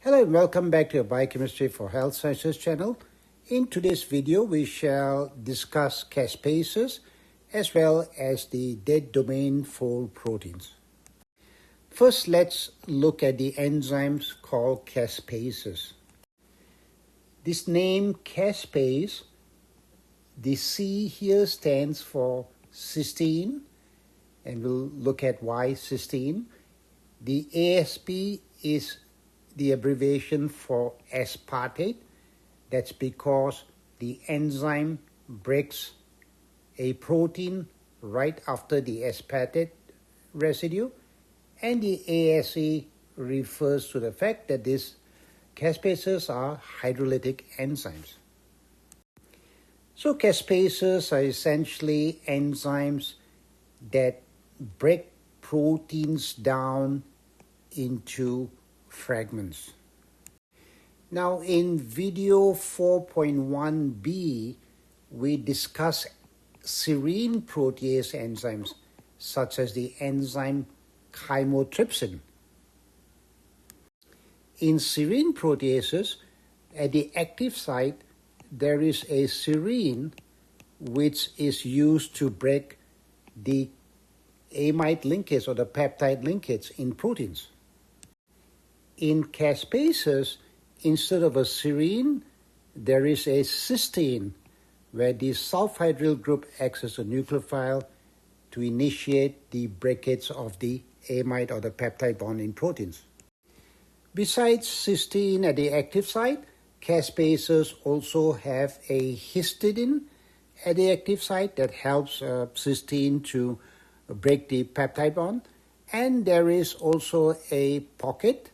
Hello and welcome back to your Biochemistry for Health Sciences channel. In today's video, we shall discuss caspases as well as the dead domain fold proteins. First, let's look at the enzymes called caspases. This name caspase, the C here stands for cysteine, and we'll look at why cysteine. The ASP is the abbreviation for aspartate. That's because the enzyme breaks a protein right after the aspartate residue, and the ASE refers to the fact that these caspases are hydrolytic enzymes. So caspases are essentially enzymes that break proteins down into fragments. Now in video 4.1b, we discuss serine protease enzymes such as the enzyme chymotrypsin. In serine proteases, at the active site, there is a serine which is used to break the amide linkage or the peptide linkage in proteins. In caspases, instead of a serine, there is a cysteine, where the sulfhydryl group acts as a nucleophile to initiate the breakage of the amide or the peptide bond in proteins. Besides cysteine at the active site, caspases also have a histidine at the active site that helps cysteine to break the peptide bond. And there is also a pocket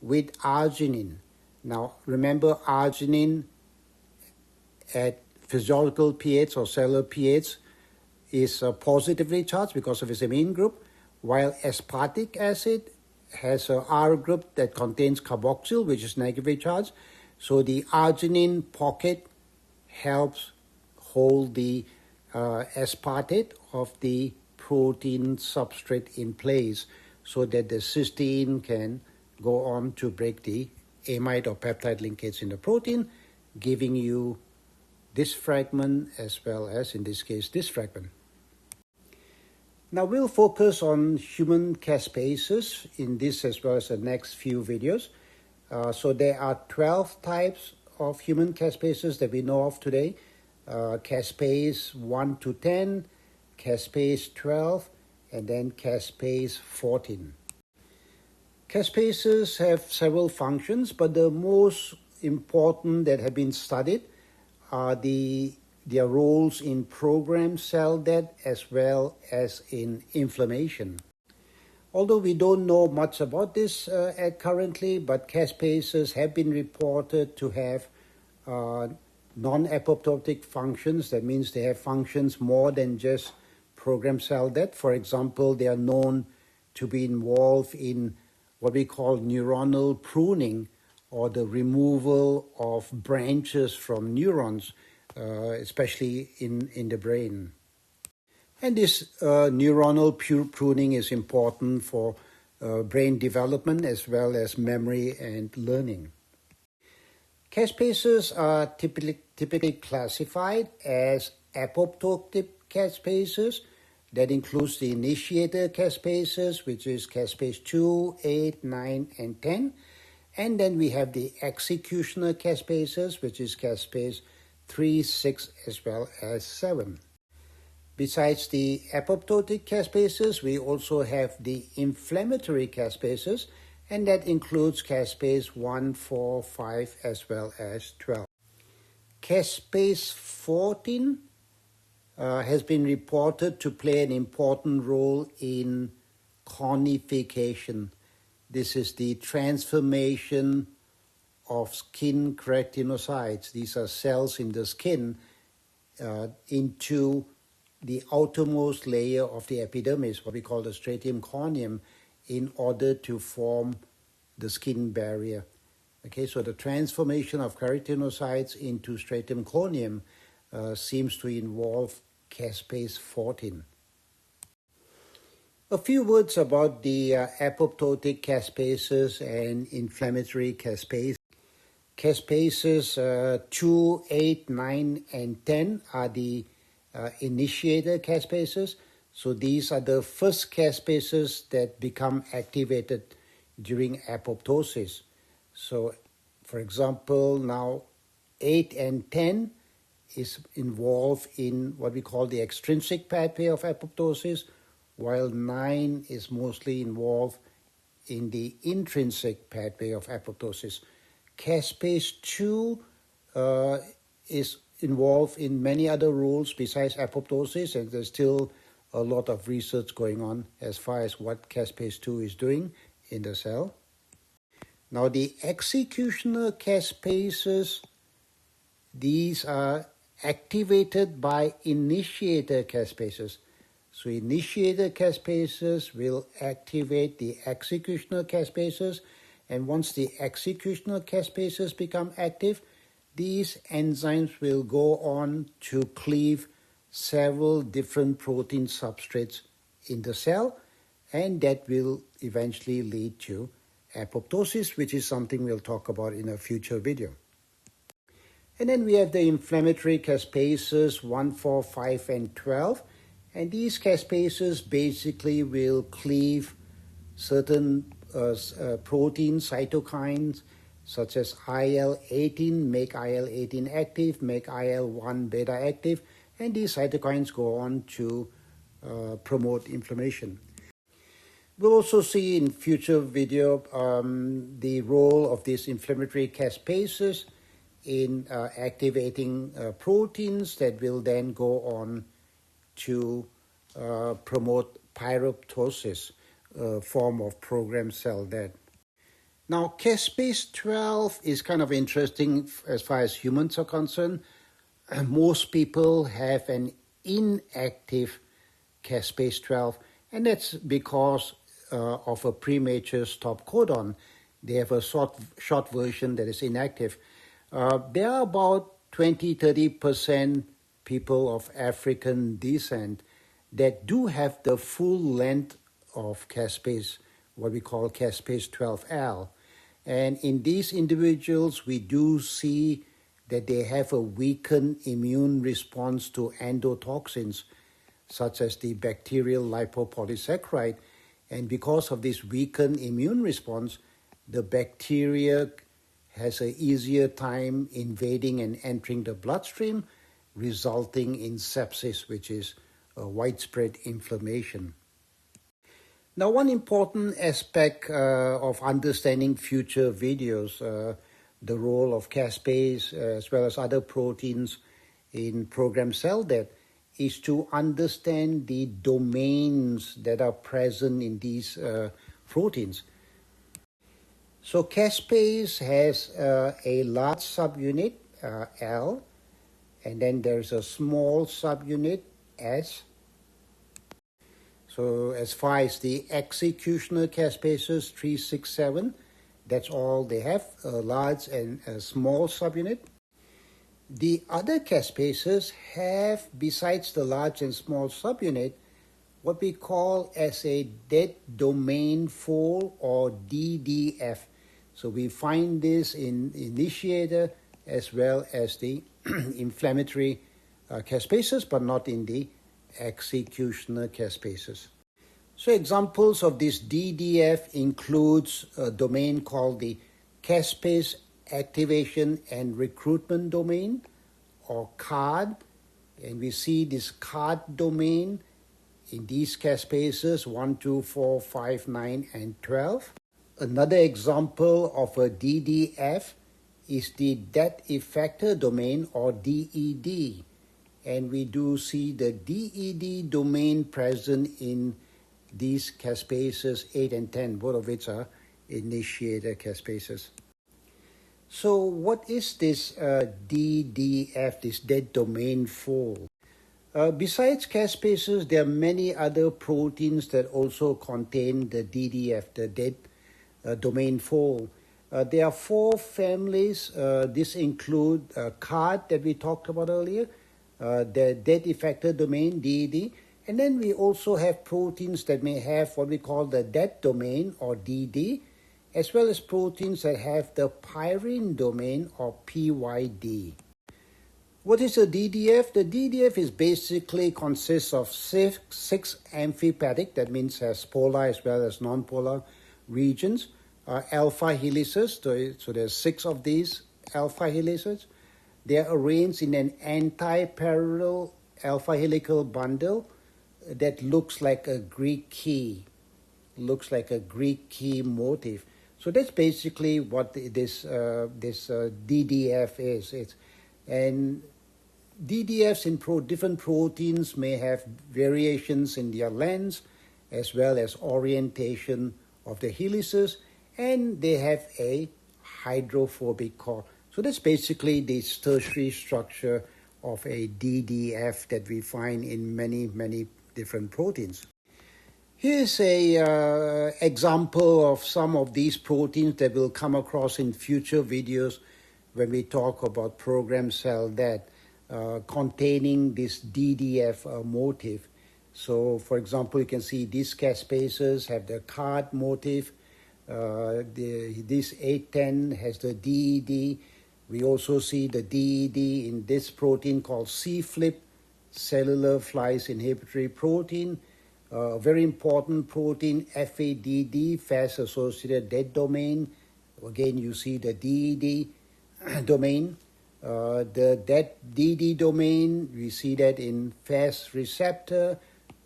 with arginine. Now remember, arginine at physiological pH or cellular pH is positively charged because of its amine group, while aspartic acid has a R group that contains carboxyl, which is negatively charged. So the arginine pocket helps hold the aspartate of the protein substrate in place so that the cysteine can go on to break the amide or peptide linkage in the protein, giving you this fragment as well as, in this case, this fragment. Now we'll focus on human caspases in this as well as the next few videos. So there are 12 types of human caspases that we know of today. Caspase 1 to 10, caspase 12, and then caspase 14. Caspases have several functions, but the most important that have been studied are their roles in programmed cell death as well as in inflammation. Although we don't know much about this currently, but caspases have been reported to have non-apoptotic functions. That means they have functions more than just programmed cell death. For example, they are known to be involved in what we call neuronal pruning, or the removal of branches from neurons, especially in the brain. And this neuronal pruning is important for brain development as well as memory and learning. Caspases are typically classified as apoptotic caspases. That includes the initiator caspases, which is caspase 2, 8, 9, and 10. And then we have the executioner caspases, which is caspase 3, 6, as well as 7. Besides the apoptotic caspases, we also have the inflammatory caspases, and that includes caspase 1, 4, 5, as well as 12. Caspase 14 has been reported to play an important role in cornification. This is the transformation of skin keratinocytes. These are cells in the skin into the outermost layer of the epidermis, what we call the stratum corneum, in order to form the skin barrier. Okay, so the transformation of keratinocytes into stratum corneum seems to involve caspase 14. A few words about the apoptotic caspases and inflammatory caspases. Caspases 2, 8, 9, and 10 are the initiator caspases. So these are the first caspases that become activated during apoptosis. So, for example, now 8 and 10 is involved in what we call the extrinsic pathway of apoptosis, while 9 is mostly involved in the intrinsic pathway of apoptosis. Caspase 2 is involved in many other roles besides apoptosis, and there's still a lot of research going on as far as what caspase 2 is doing in the cell. Now, the executioner caspases, these are activated by initiator caspases. So initiator caspases will activate the executioner caspases, and once the executioner caspases become active, these enzymes will go on to cleave several different protein substrates in the cell, and that will eventually lead to apoptosis, which is something we'll talk about in a future video. And then we have the inflammatory caspases 1, 4, 5, and 12. And these caspases basically will cleave certain protein cytokines such as IL-18, make IL-18 active, make IL-1 beta active, and these cytokines go on to promote inflammation. We'll also see in future video the role of these inflammatory caspases in activating proteins that will then go on to promote pyroptosis, a form of programmed cell death. Now, caspase 12 is kind of interesting as far as humans are concerned. Most people have an inactive caspase 12, and that's because of a premature stop codon. They have a short version that is inactive. There are about 20-30% people of African descent that do have the full length of caspase, what we call caspase 12L. And in these individuals, we do see that they have a weakened immune response to endotoxins, such as the bacterial lipopolysaccharide. And because of this weakened immune response, the bacteria has an easier time invading and entering the bloodstream, resulting in sepsis, which is a widespread inflammation. Now, one important aspect of understanding future videos, the role of caspase as well as other proteins in programmed cell death, is to understand the domains that are present in these proteins. So caspase has a large subunit, L, and then there's a small subunit, S. So as far as the executioner caspases 3, 6, 7, that's all they have, a large and a small subunit. The other caspases have, besides the large and small subunit, what we call as a dead domain fold, or DDF. So we find this in initiator as well as the inflammatory caspases, but not in the executioner caspases. So examples of this DDF includes a domain called the caspase activation and recruitment domain, or CARD, and we see this CARD domain in these caspases 1, 2, 4, 5, 9, and 12. Another example of a DDF is the death effector domain, or DED, and we do see the DED domain present in these caspases 8 and 10, both of which are initiator caspases. So what is this DDF, this dead domain fold? Besides caspases, there are many other proteins that also contain the DDF, the dead domain fold. There are 4 families. This include CARD that we talked about earlier, the dead effector domain, DED. And then we also have proteins that may have what we call the dead domain or DD, as well as proteins that have the pyrene domain or PYD. What is a DDF? The DDF is basically consists of six amphipathic, that means has polar as well as non-polar regions, alpha helices, so there's 6 of these alpha helices. They are arranged in an anti-parallel alpha helical bundle that looks like a Greek key, motif. So that's basically what this DDF is. And DDFs in different proteins may have variations in their lengths as well as orientation of the helices, and they have a hydrophobic core. So that's basically the tertiary structure of a DDF that we find in many, many different proteins. Here's a example of some of these proteins that we'll come across in future videos when we talk about programmed cell death containing this DDF motif. So, for example, you can see these caspases have the card motif. This 810 has the DED. We also see the DED in this protein called C-flip, cellular flies inhibitory protein. A very important protein, FADD, fast-associated dead domain. Again, you see the DED domain. The dead DD domain, we see that in FAS receptor,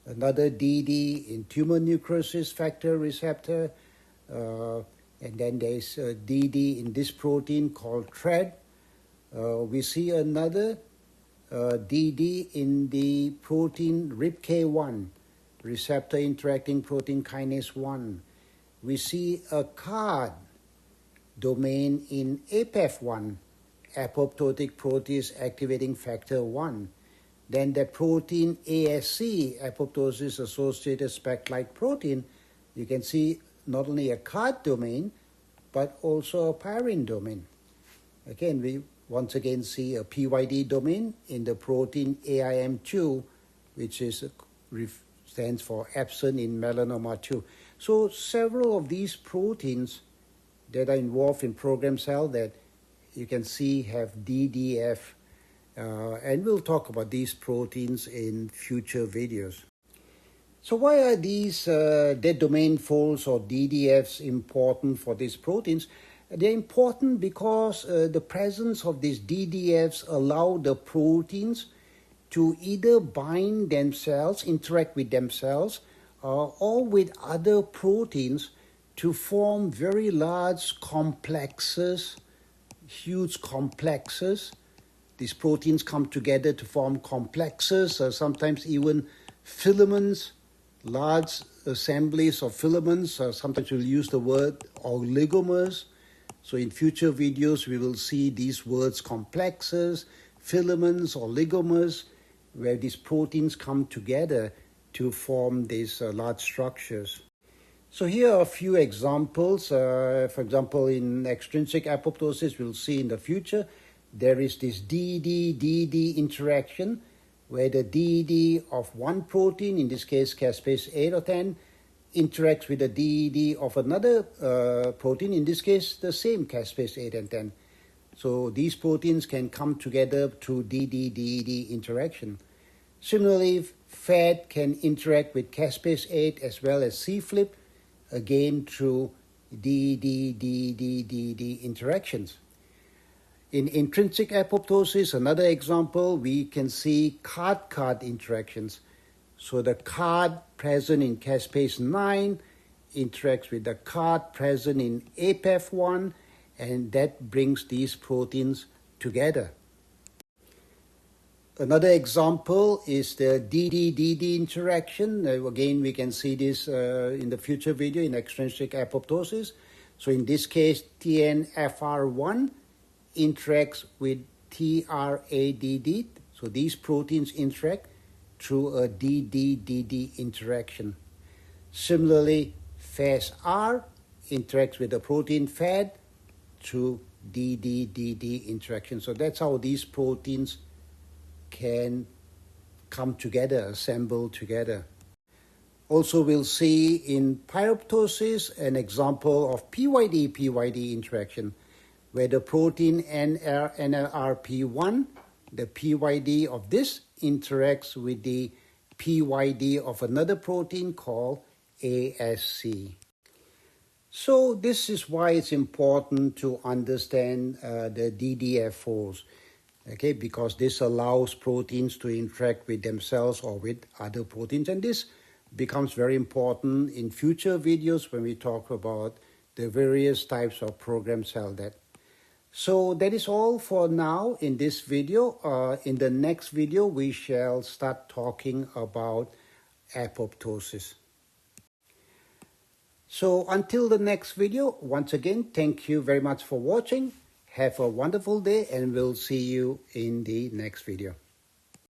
another DD in tumor necrosis factor receptor, and then there's a DD in this protein called TRED. We see another DD in the protein RIPK1, receptor interacting protein kinase 1. We see a CARD domain in APEF1, apoptotic protease activating factor 1. Then the protein ASC, apoptosis associated SPECT-like protein, you can see not only a CARD domain, but also a pyrene domain. Again, we once again see a PYD domain in the protein AIM2, which stands for absent in melanoma 2. So several of these proteins that are involved in programmed cell that you can see have DDF, and we'll talk about these proteins in future videos. So why are these dead domain folds or DDFs important for these proteins? They're important because the presence of these DDFs allow the proteins to either bind themselves, interact with themselves, or with other proteins to form very large complexes, huge complexes. These proteins come together to form complexes, or sometimes even filaments, large assemblies of filaments. Sometimes we'll use the word oligomers. So in future videos, we will see these words complexes, filaments, oligomers, where these proteins come together to form these large structures. So here are a few examples. For example, in extrinsic apoptosis, we'll see in the future, there is this DD-DD interaction where the DD of one protein, in this case caspase 8 or 10, interacts with the DD of another protein, in this case the same caspase 8 and 10. So these proteins can come together through DD-DD interaction. Similarly, FAD can interact with caspase 8 as well as C-flip, again through DD-DD interactions. In intrinsic apoptosis, another example, we can see card-card interactions. So the card present in caspase 9 interacts with the card present in APEF1, and that brings these proteins together. Another example is the DD-DD interaction. Again, we can see this in the future video in extrinsic apoptosis. So in this case, TNFR1 interacts with TRADD. So these proteins interact through a DD-DD interaction. Similarly, FAS-R interacts with the protein FAD through DD-DD interaction. So that's how these proteins can come together, assemble together. Also, we'll see in pyroptosis an example of PYD-PYD interaction, where the protein NLRP1, the PYD of this, interacts with the PYD of another protein called ASC. So this is why it's important to understand the DDF4s, okay, because this allows proteins to interact with themselves or with other proteins, and this becomes very important in future videos when we talk about the various types of programmed cell death. So that is all for now in this video. In the next video, we shall start talking about apoptosis. So until the next video, once again, thank you very much for watching. Have a wonderful day, and we'll see you in the next video.